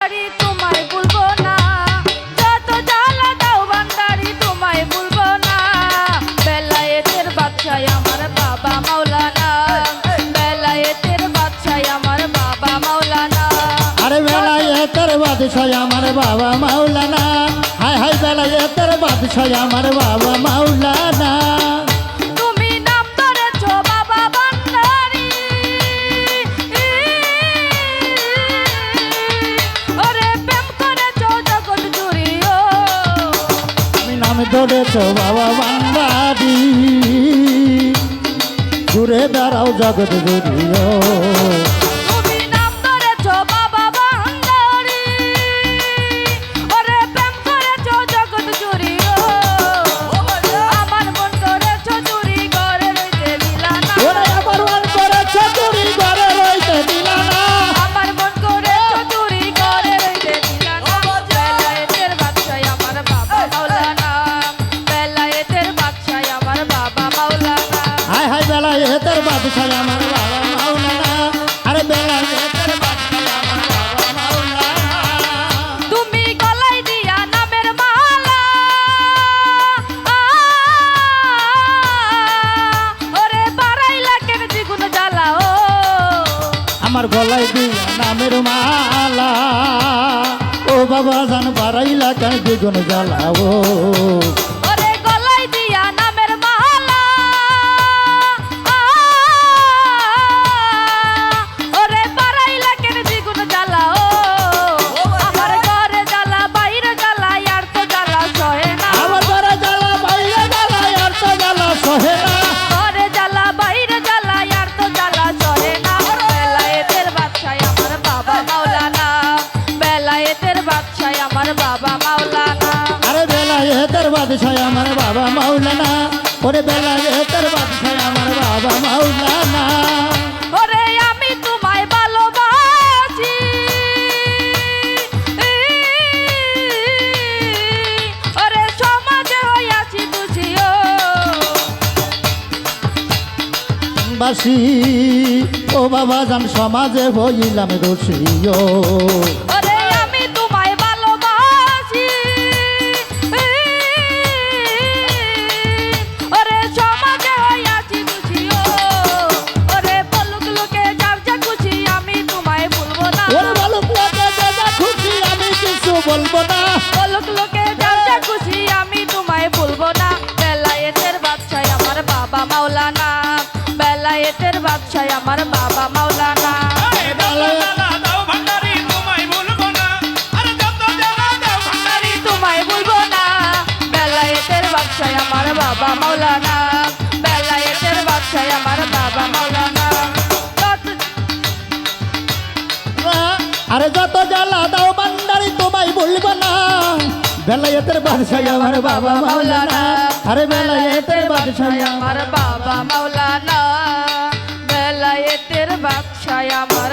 তোমায় ভুলবো না, যত জ্বালা দাও ভান্ডারি তোমায় ভুলবো না। বেলায়েতের বাদশাহ আমার বাবা মাওলানা, বেলায়েতের বাদশাহ আমার বাবা মাওলানা। আরে বেলায়েতের বাদশাহ আমার বাবা মাওলানা, হায় হায় বেলায়েতের বাদশাহ আমার বাবা মাওলানা। তুমি নাম ধরেছো বাবা ভান্ডারি, ওরে প্রেম করেছো জগৎ জুড়িও। তুমি নাম ধরেছো বাবা ভান্ডারি, ঘুরে দাঁড়াও জগৎ জুড়িও। তুমি নাম ধরেছো বাবা ভান্ডারি, ওরে প্রেম করেছো জগৎ জুড়িও। আমার মন করেছো চুরি ঘরে রইতে দিলা না, ওরে আমার মন করেছো চুরি ঘরে রইতে দিলা না, আমার মন করেছো চুরি ঘরে রইতে দিলা না। বেলায়েতের বাদশাহ আমার বাবা মাওলানা, বেলায়েতের বাদশাহ আমার বাবা মাওলানা। হায় হায় বেলায়েতের বাদশাহ আমার বাবা মাওলানা, আরে বেলায়েতের বাদশাহ আমার বাবা মাওলানা। তুমি গলায় দিয়া নামের মালা, ওরে বাড়াইলা কেন দ্বিগুণ জ্বালা ও। আমার গলায় দিয়া নামের মালা, ও বাবা জান বাড়াইলা কেন দ্বিগুণ জ্বালাও। ওরে গলায় দিয়া নামের মালা, ওরে বাড়াইলা কেন দ্বিগুণ জ্বালা ও। আমার ঘরে জ্বালা বাইরে জ্বালা আর তো জ্বালা সহে না, আমার ঘরে জ্বালা বাইরে জ্বালা আর তো জ্বালা সহে না, ঘরে জ্বালা বাইরে জ্বালা আর তো জ্বালা সহে না। বেলায়েতের বাদশাহ আমার বাবা মাওলানা, বেলায়েতের বাদশাহ আমার বাবা মাওলানা। আরে বেলায়েতের বাদশাহ আমার বাবা মাওলানা, ওরে বেলায়েতের বাদশাহ আমার বাবা মাওলানা। ওরে আমি তোমায় ভালোবাসি, ওরে সমাজে হইয়াছি দোষীও। বাসি ও বাবা জান সমাজে হইলাম দোষীও। ওরে আমি তোমায় ভালোবাসি, ওরে সমাজে হইয়াছি দোষীও। ওরে বলুক লোকে যার যা খুশি আমি তোমায় ভুলবো না, ওরে ভালো লাগে যা খুশি আমি কিছু বলবো না, বলুক লোকে যার যা খুশি আমি তোমায় ভুলবো না। বেলায়েতের বাদশাহ আমার বাবা মাওলানা, বেলায়েতের বাদশাহ আমার বাবা মাওলানা। তোমায় ভুলবো না, বেলায়েতের বাদশাহ আমার বাবা মাওলানা, বেলায়েতের বাদশাহ আমার বাবা মাওলানা। আরে যত জ্বালা দাও ভান্ডারি তোমায় বলবো না, বেলায়েতের বাদশাহ আমার বাবা মাওলানা, আরে বেলায়েতের বাদশাহ আমার বাবা মাওলানা, বেলায়েতের বাদশাহ আমার